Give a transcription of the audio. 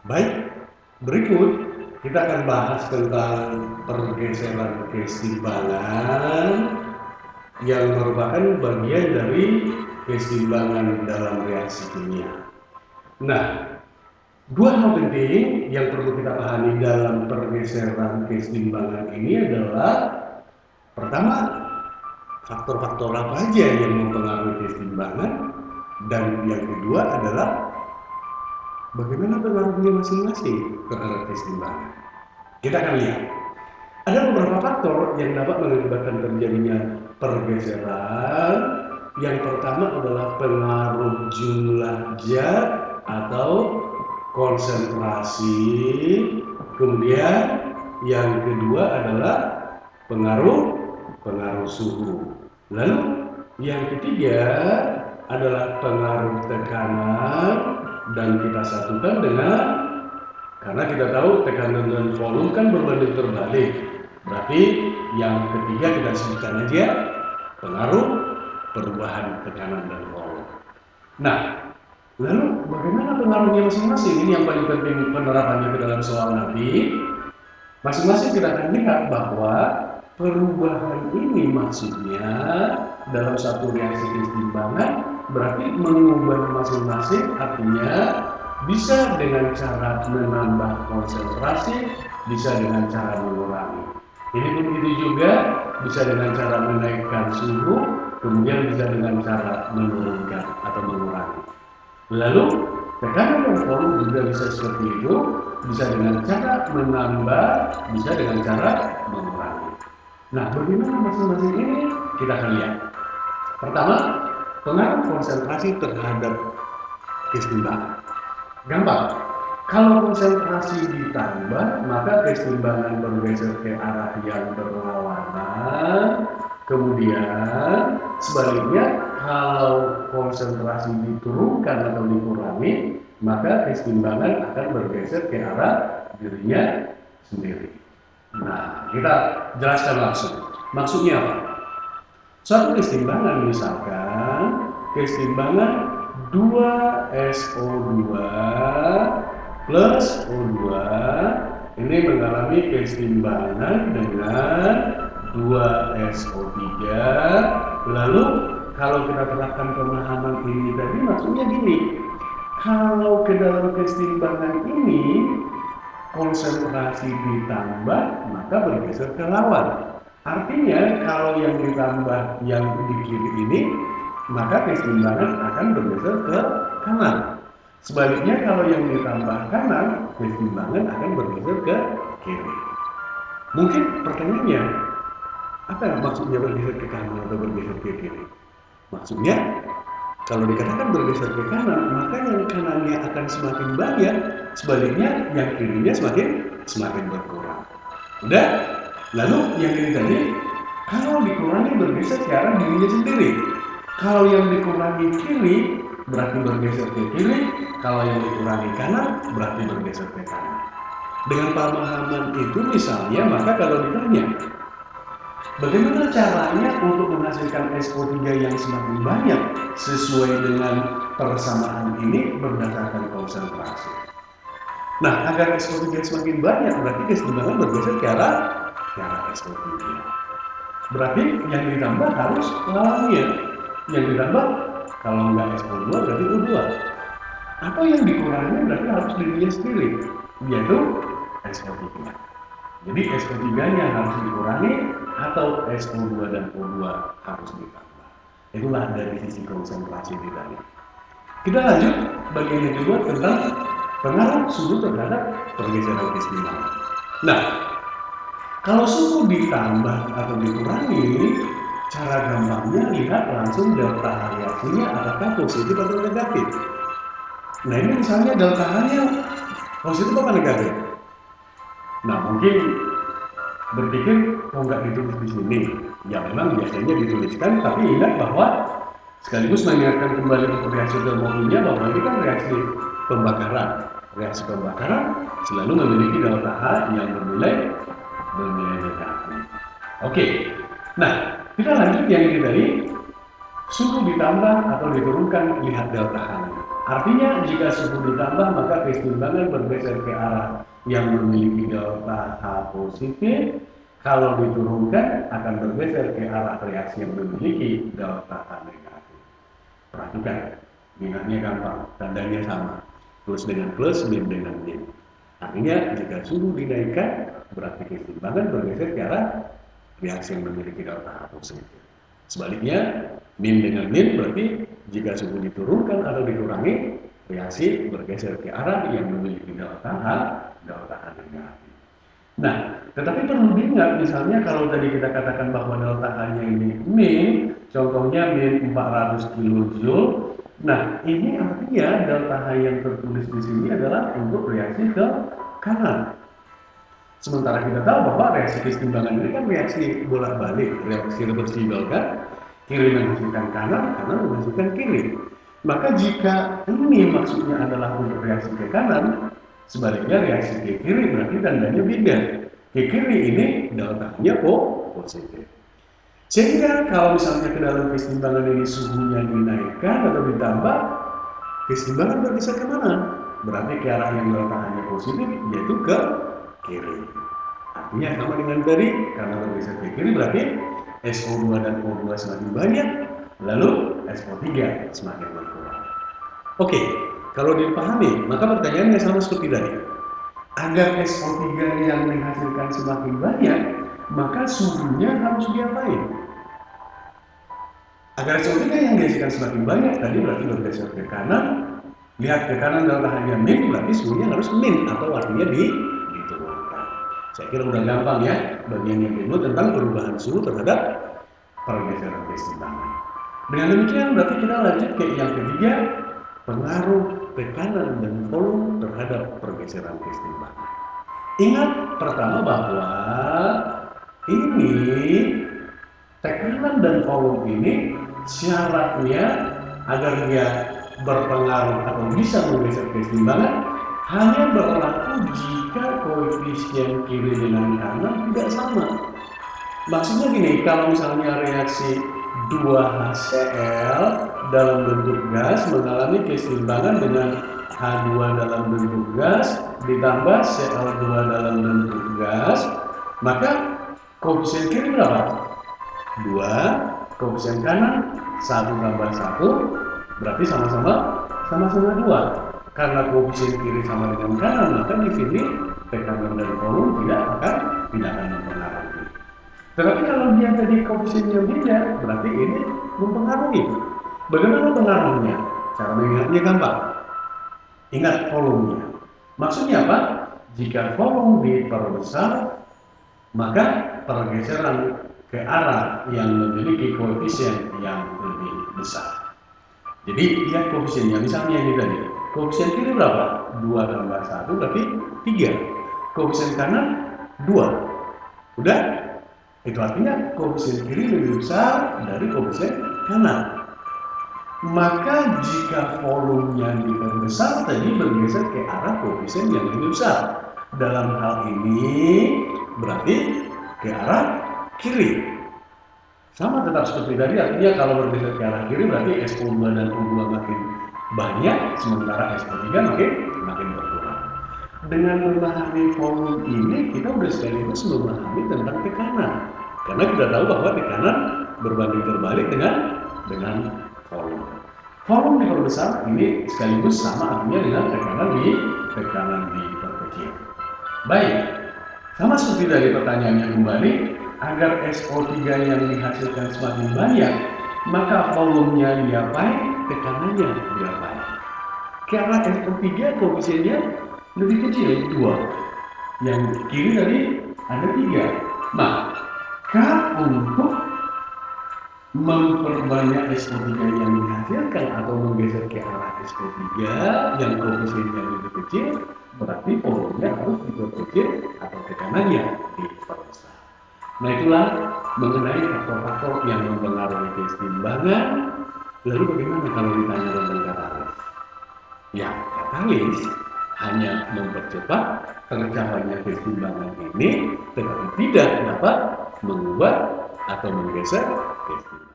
Baik, berikut kita akan bahas tentang pergeseran keseimbangan yang merupakan bagian dari keseimbangan dalam reaksi kimia. Nah, dua hal penting yang perlu kita pahami dalam pergeseran keseimbangan ini adalah pertama, faktor-faktor apa aja yang mempengaruhi keseimbangan, dan yang kedua adalah bagaimana pengaruhnya masing-masing terhadap keseimbangan. Kita akan lihat. Ada beberapa faktor yang dapat mengakibatkan terjadinya pergeseran. Yang pertama adalah pengaruh jumlah zat atau konsentrasi. Kemudian yang kedua adalah pengaruh suhu. Lalu yang ketiga adalah pengaruh tekanan, dan kita satukan dengan, karena kita tahu tekanan dan volume kan berbanding terbalik. Berarti yang ketiga kita sebutkan aja pengaruh perubahan tekanan dan volume. Nah, lalu bagaimana pengaruhnya masing-masing? Ini yang paling penting penerapannya ke dalam soal nanti. Masing-masing kita akan lihat bahwa perubahan ini maksudnya dalam satu reaksi keseimbangan berarti mengubah masing-masing, artinya bisa dengan cara menambah konsentrasi, bisa dengan cara mengurangi. Ini pun begitu juga, bisa dengan cara menaikkan suhu, kemudian bisa dengan cara menurunkan atau mengurangi. Lalu tekanan dan volume juga bisa seperti itu, bisa dengan cara menambah, bisa dengan cara mengurangi. Nah, bagaimana masing-masing ini kita akan lihat. Pertama, pengaruh konsentrasi terhadap keseimbangan. Gampang. Kalau konsentrasi ditambah, maka keseimbangan bergeser ke arah yang berlawanan. Kemudian sebaliknya, kalau konsentrasi diturunkan atau dikurangi, maka keseimbangan akan bergeser ke arah dirinya sendiri. Nah, kita jelaskan langsung. Maksudnya apa? Suatu keseimbangan, misalkan keseimbangan 2SO2 plus O2 ini mengalami keseimbangan dengan 2SO3. Lalu kalau kita terapkan pemahaman ini tadi, maksudnya gini, kalau ke dalam keseimbangan ini konsentrasi ditambah, maka bergeser ke lawan. Artinya kalau yang ditambah yang di kiri ini, maka keseimbangan akan bergeser ke kanan. Sebaliknya kalau yang ditambah kanan, keseimbangan akan bergeser ke kiri. Mungkin pertanyaannya, apa maksudnya bergeser ke kanan atau bergeser ke kiri? Maksudnya, kalau dikatakan bergeser ke kanan, maka yang kanannya akan semakin banyak, sebaliknya yang kirinya semakin berkurang. Udah? Lalu yang ini tadi, kalau dikurangi bergeser ke arah dirinya sendiri. Kalau yang dikurangi kiri, berarti bergeser ke kiri. Kalau yang dikurangi kanan, berarti bergeser ke kanan. Dengan pemahaman itu misalnya, maka kalau ditanya, bagaimana caranya untuk menghasilkan SO3 yang semakin banyak sesuai dengan persamaan ini berdasarkan konsentrasi. Nah, agar SO3 semakin banyak, berarti keseimbangan bergeser ke arah SO3. Berarti yang ditambah harus lawannya. Yang ditambah kalau nggak SO2 berarti O2. Atau yang dikurangi berarti harus dirinya sendiri, yaitu SO3. Jadi SO3-nya harus dikurangi atau SO2 dan O2 harus ditambah. Itulah dari sisi konsentrasi tadi. Kita lanjut bagian yang kedua tentang pengaruh suhu terhadap pergeseran keseimbangan. Nah, kalau suhu ditambah atau dikurangi, cara gampangnya lihat langsung delta reaksinya apakah positif atau negatif. Nah, ini misalnya delta H-nya positif apa negatif? Nah, mungkin berpikir kok nggak ditulis di sini. Ya memang biasanya dituliskan, tapi ingat bahwa sekaligus mengingatkan kembali untuk reaksi termokimia bahwa ini kan reaksi pembakaran. Reaksi pembakaran selalu memiliki delta H yang bernilai negatif. Oke, nah kita lanjut yang ini tadi, suhu ditambah atau diturunkan, lihat delta H. Artinya jika suhu ditambah maka keseimbangan bergeser ke arah yang memiliki delta H positif. Kalau diturunkan akan bergeser ke arah reaksi yang memiliki delta H negatif. Perhatikan, minatnya gampang, tandanya sama. Plus dengan plus, min dengan min. Artinya jika suhu dinaikkan berarti keseimbangan bergeser ke arah reaksi yang memiliki delta H positif. Sebaliknya, min dengan min berarti jika suhu diturunkan atau dikurangi, reaksi bergeser ke arah yang memiliki delta H negatif. Nah, tetapi perlu diingat, misalnya kalau tadi kita katakan bahwa delta H-nya ini min, contohnya min 400 kJ. Nah, ini artinya delta H yang tertulis di sini adalah untuk reaksi ke kanan. Sementara kita tahu bahwa reaksi keseimbangan ini kan reaksi bolak-balik, reaksi reversibel kan? Kiri menghasilkan kanan, kanan menghasilkan kiri. Maka jika ini maksudnya adalah untuk reaksi ke kanan, sebaliknya reaksi ke kiri berarti tandanya beda. Ke kiri ini delta-nya positif. Sehingga kalau misalnya ke dalam keseimbangan ini suhunya dinaikkan atau ditambah, keseimbangan bergeser ke mana? Berarti ke arah yang delta-nya positif, yaitu ke kiri. Artinya sama dengan tadi, karena bergeser ke kiri berarti SO2 dan O2 semakin banyak, lalu SO3 semakin berkurang. Oke, kalau dipahami, maka pertanyaannya sama seperti tadi. Agar SO3 yang dihasilkan semakin banyak, maka suhunya harus diapain? Agar SO3 yang dihasilkan semakin banyak, tadi berarti bergeser ke kanan. Lihat ke kanan delta hanya min, berarti suhunya harus min, atau artinya diturunkan. Saya kira udah gampang ya, bagian yang kedua tentang perubahan suhu terhadap pergeseran keseimbangan. Dengan demikian berarti kita lanjut ke yang ketiga, pengaruh tekanan dan volume terhadap pergeseran keseimbangan. Ingat pertama bahwa ini tekanan dan volume ini syaratnya agar dia berpengaruh atau bisa menggeser keseimbangan hanya berlaku jika koefisien kiri dengan kanan tidak sama. Maksudnya gini, kalau misalnya reaksi 2HCl dalam bentuk gas mengalami keseimbangan dengan H2 dalam bentuk gas ditambah Cl2 dalam bentuk gas, maka koefisien kiri berapa? 2, koefisien kanan 1 tambah 1 berarti sama-sama 2. Karena koefisien kiri sama dengan kanan, maka di sini tekanan dan volume tidak akan mempengaruhi. Tetapi kalau dia tadi koefisiennya beda, berarti ini mempengaruhi. Bagaimana pengaruhnya? Cara mengingatnya gampang. Ingat volumenya. Maksudnya apa? Jika volume diperbesar, maka pergeseran ke arah yang memiliki koefisien yang lebih besar. Jadi lihat koefisiennya, misalnya ini tadi. Koefisien kiri berapa? 2 tambah 1 berarti 3. Koefisien kanan 2. Udah? Itu artinya koefisien kiri lebih besar dari koefisien kanan. Maka jika volumenya diperbesar tadi bergeser ke arah koefisien yang lebih besar. Dalam hal ini berarti ke arah kiri. Sama tetap seperti tadi, artinya kalau bergeser ke arah kiri berarti SO2 dan O2 makin banyak, sementara SO3 makin berkurang. Dengan memahami volume ini, kita sudah sekaligus memahami tentang tekanan. Karena kita tahu bahwa tekanan berbanding terbalik dengan volume. Volume diperbesar ini sekaligus sama artinya dengan tekanan diperkecil. Baik, sama seperti dari pertanyaannya kembali, agar SO3 yang dihasilkan semakin banyak, maka volumenya diapain, tekanannya diapain. Karena SO3 koefisiennya lebih kecil, 2. Yang kiri tadi ada 3. Maka untuk memperbanyak SO3 yang dihasilkan atau menggeser ke arah SO3 yang koefisiennya lebih kecil, berarti volumenya harus diperkecil atau tekanannya diperbesar. Nah, itulah mengenai faktor-faktor yang mempengaruhi keseimbangan. Lalu bagaimana kalau ditanya tentang katalis? Ya, katalis hanya mempercepat tercapainya keseimbangan ini, tetapi tidak dapat mengubah atau menggeser keseimbangan.